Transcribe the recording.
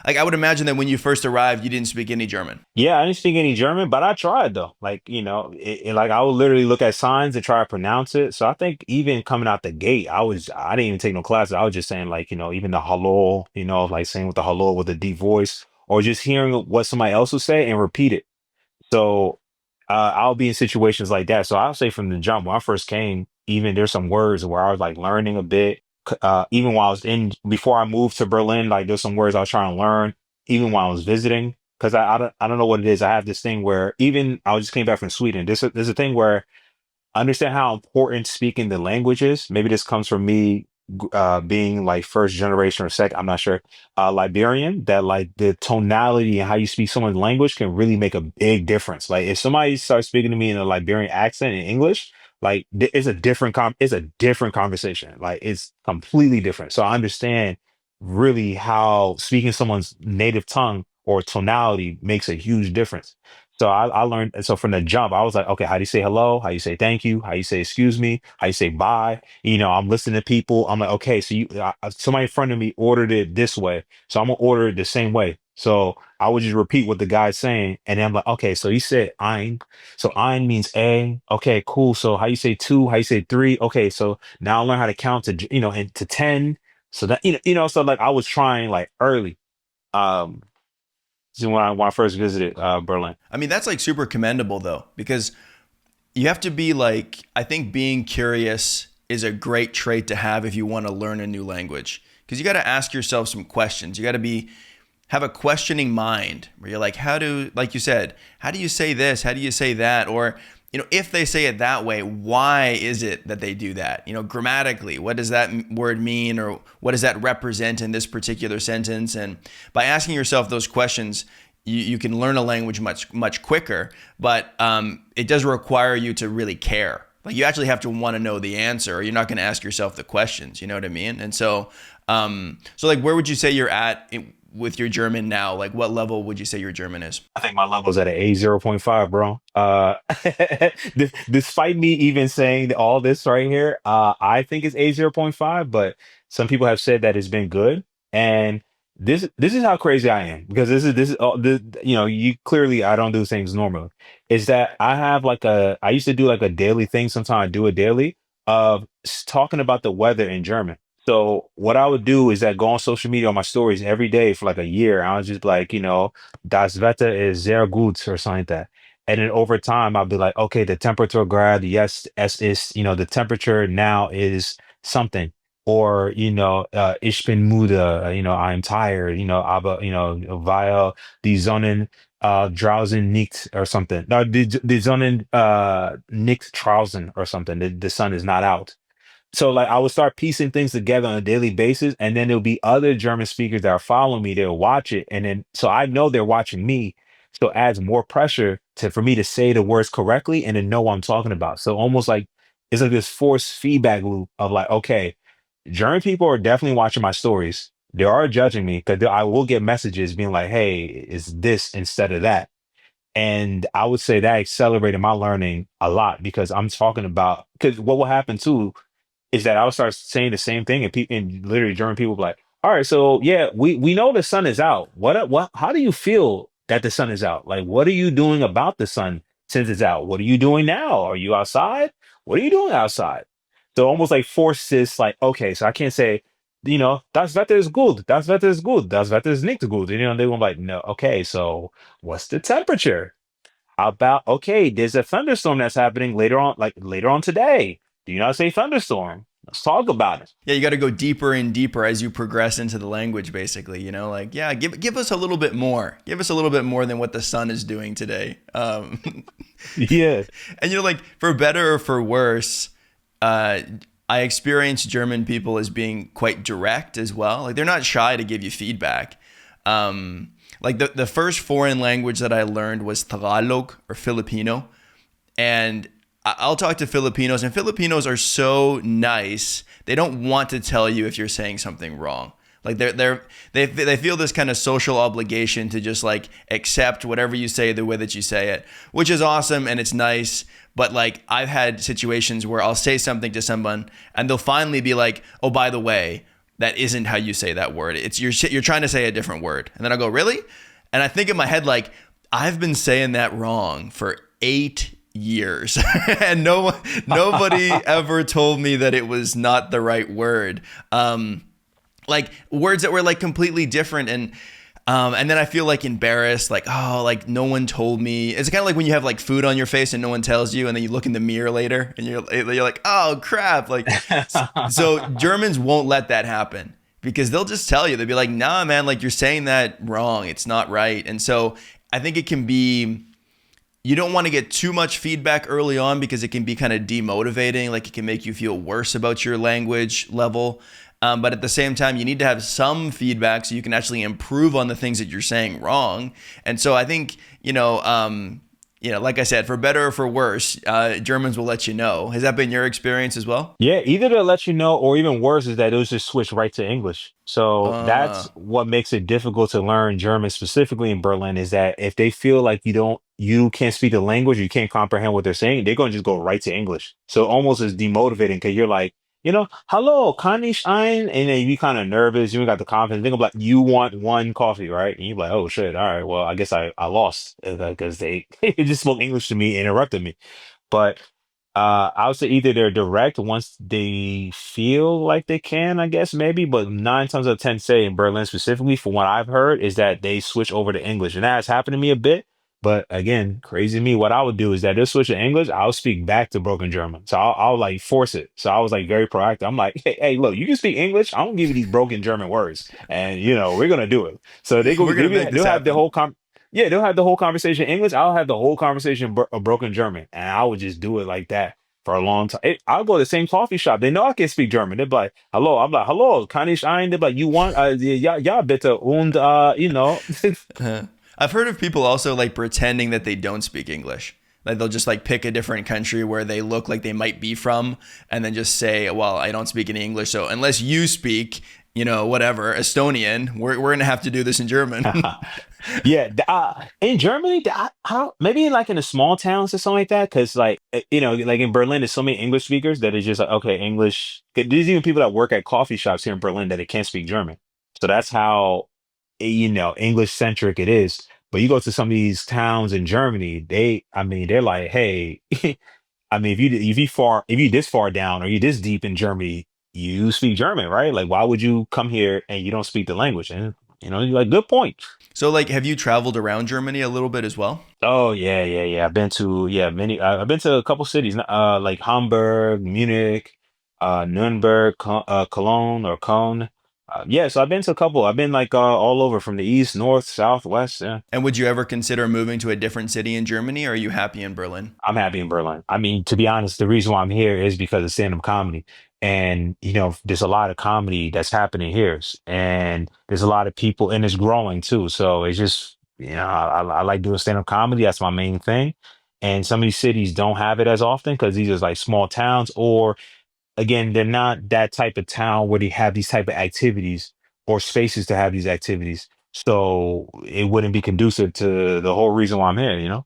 Like I would imagine that when you first arrived, you didn't speak any German. Yeah, I didn't speak any German, but I tried though. Like, like I would literally look at signs and try to pronounce it. So I think even coming out the gate, I didn't even take no classes. I was just saying like, even the hello, like saying with the hello with a deep voice, or just hearing what somebody else would say and repeat it. So I'll be in situations like that. So I'll say from the jump, when I first came, even there's some words where I was like learning a bit. Even while I was before I moved to Berlin, like there's some words I was trying to learn, even while I was visiting. Because I don't know what it is. I have this thing where even I just came back from Sweden. There's a thing where understand how important speaking the language is. Maybe this comes from me being like first generation or second, I'm not sure, Liberian, that like the tonality and how you speak someone's language can really make a big difference. Like if somebody starts speaking to me in a Liberian accent in English, like it's a different conversation. Like it's completely different. So I understand really how speaking someone's native tongue or tonality makes a huge difference. So I learned, and so from the jump, I was like, okay, how do you say hello? How you say thank you? How you say excuse me? How you say bye? I'm listening to people. I'm like, okay, so somebody in front of me ordered it this way, so I'm gonna order it the same way. So I would just repeat what the guy's saying, and then I'm like, okay, so he said ein, so ein means a. Okay, cool. So how you say two? How you say three? Okay, so now I learn how to count and to 10. So that so like I was trying like early. Um, so when I first visited Berlin. I mean, that's like super commendable though, because you have to be like, I think being curious is a great trait to have if you want to learn a new language. Because you got to ask yourself some questions. You got to have a questioning mind where you're like, like you said, how do you say this? How do you say that? Or, if they say it that way, why is it that they do that? Grammatically, what does that word mean? Or what does that represent in this particular sentence? And by asking yourself those questions, you can learn a language much, much quicker, but it does require you to really care. Like you actually have to want to know the answer, or you're not going to ask yourself the questions. You know what I mean? And so like, where would you say you're at with your German now? Like, what level would you say your German is? I think my level's at an A 0.5, bro. Despite me even saying all this right here, I think it's A 0.5, but some people have said that it's been good. And this is how crazy I am because this is all this, you clearly I don't do things normally. Is that I used to do like a daily thing. Sometimes I do a daily of talking about the weather in German. So what I would do is that go on social media on my stories every day for like a year. I was just like, Das Wetter is sehr gut or something like that. And then over time, I'll be like, okay, the temperature grad, yes, es ist, the temperature now is something. Or, ich bin müde, I'm tired, aber, weil die Sonnen draußen nicht or something. No, die Sonnen nicht draußen or something. The sun is not out. So like I would start piecing things together on a daily basis, and then there'll be other German speakers that are following me. They'll watch it, and then so I know they're watching me. So it adds more pressure for me to say the words correctly and to know what I'm talking about. So almost like it's like this forced feedback loop of like, okay, German people are definitely watching my stories. They are judging me because I will get messages being like, "Hey, is this instead of that?" And I would say that accelerated my learning a lot because I'm talking about because what will happen too is that I'll start saying the same thing, and people and literally German people will be like, "All right, so yeah, we know the sun is out. What? How do you feel that the sun is out? Like, what are you doing about the sun since it's out? What are you doing now? Are you outside? What are you doing outside?" So almost like force this, like, okay, so I can't say, das Wetter is good, das Wetter is good, das Wetter is nicht good. They were like, no, okay, so what's the temperature? How about okay, there's a thunderstorm that's happening later on, like later on today. Do you not say thunderstorm? Let's talk about it. Yeah, you got to go deeper and deeper as you progress into the language, basically. Like, yeah, give us a little bit more. Give us a little bit more than what the sun is doing today. Yeah. And like for better or for worse, I experience German people as being quite direct as well. Like they're not shy to give you feedback. Like the first foreign language that I learned was Tagalog or Filipino, and I'll talk to Filipinos, and Filipinos are so nice. They don't want to tell you if you're saying something wrong. Like they feel this kind of social obligation to just like accept whatever you say the way that you say it, which is awesome and it's nice. But like I've had situations where I'll say something to someone and they'll finally be like, "Oh, by the way, that isn't how you say that word. It's you're trying to say a different word. And then I'll go, really? And I think in my head, like, I've been saying that wrong for 8 years. And nobody ever told me that it was not the right word. Like words that were like completely different. And then I feel like embarrassed, like, oh, like no one told me. It's kind of like when you have like food on your face and no one tells you, and then you look in the mirror later and you're like, oh crap. Like, so Germans won't let that happen because they'll just tell you. They'll be like, nah, man, like you're saying that wrong. It's not right. And so I think it can be, you don't want to get too much feedback early on because it can be kind of demotivating. Like it can make you feel worse about your language level. But at the same time, you need to have some feedback so you can actually improve on the things that you're saying wrong. And so I think, like I said, for better or for worse, Germans will let you know. Has that been your experience as well? Yeah, either to let you know, or even worse, is that it'll just switch right to English. So Uh, that's what makes it difficult to learn German, specifically in Berlin, is that if they feel like you can't speak the language, you can't comprehend what they're saying, they're going to just go right to English. So almost is demotivating because you're like, hello, kann ich ein? And then you kind of nervous, you ain't got the confidence. Think about you want one coffee, right? And you're like, oh shit, all right, well, I guess I lost because they just spoke English to me, interrupted me. But I would say either they're direct once they feel like they can, I guess maybe, but 9 times out of 10, say in Berlin specifically, from what I've heard, is that they switch over to English, and that has happened to me a bit. But again, crazy to me. What I would do is that they'll switch to English. I'll speak back to broken German, so I'll like force it. So I was like very proactive. I'm like, hey, look, you can speak English. I'm gonna give you these broken German words, and we're gonna do it. So they go, we're gonna make this they'll have the happen. whole yeah, they'll have the whole conversation in English. I'll have the whole conversation broken German, and I would just do it like that for a long time. I'll go to the same coffee shop. They know I can speak German. They're like, "Hello," I'm like, "Hello, kann ich ein?" They're like, "You want ja, ja bitte," und I've heard of people also like pretending that they don't speak English. Like they'll just like pick a different country where they look like they might be from, and then just say, "Well, I don't speak any English, so unless you speak, whatever Estonian, we're gonna have to do this in German." Yeah, in Germany, how maybe like in the small towns or something like that, because like like in Berlin, there's so many English speakers that it's just like okay, English. There's even people that work at coffee shops here in Berlin that they can't speak German, so that's how English centric it is. But you go to some of these towns in Germany, I mean, they're like, hey, I mean, if you this far down or you this deep in Germany, you speak German, right? Like, why would you come here and you don't speak the language? And you're like, good point. So like, have you traveled around Germany a little bit as well? Oh yeah, yeah, yeah. I've been to many. I've been to a couple cities, like Hamburg, Munich, Nuremberg, Cologne or Cologne. Yeah, so I've been to a couple. I've been like all over from the east, north, south, west. Yeah. And would you ever consider moving to a different city in Germany, or are you happy in Berlin? I'm happy in Berlin. I mean, to be honest, the reason why I'm here is because of stand-up comedy. And, there's a lot of comedy that's happening here. And there's a lot of people, and it's growing too. So it's just, I like doing stand-up comedy. That's my main thing. And some of these cities don't have it as often because these are like small towns, or again, they're not that type of town where they have these type of activities or spaces to have these activities. So it wouldn't be conducive to the whole reason why I'm here,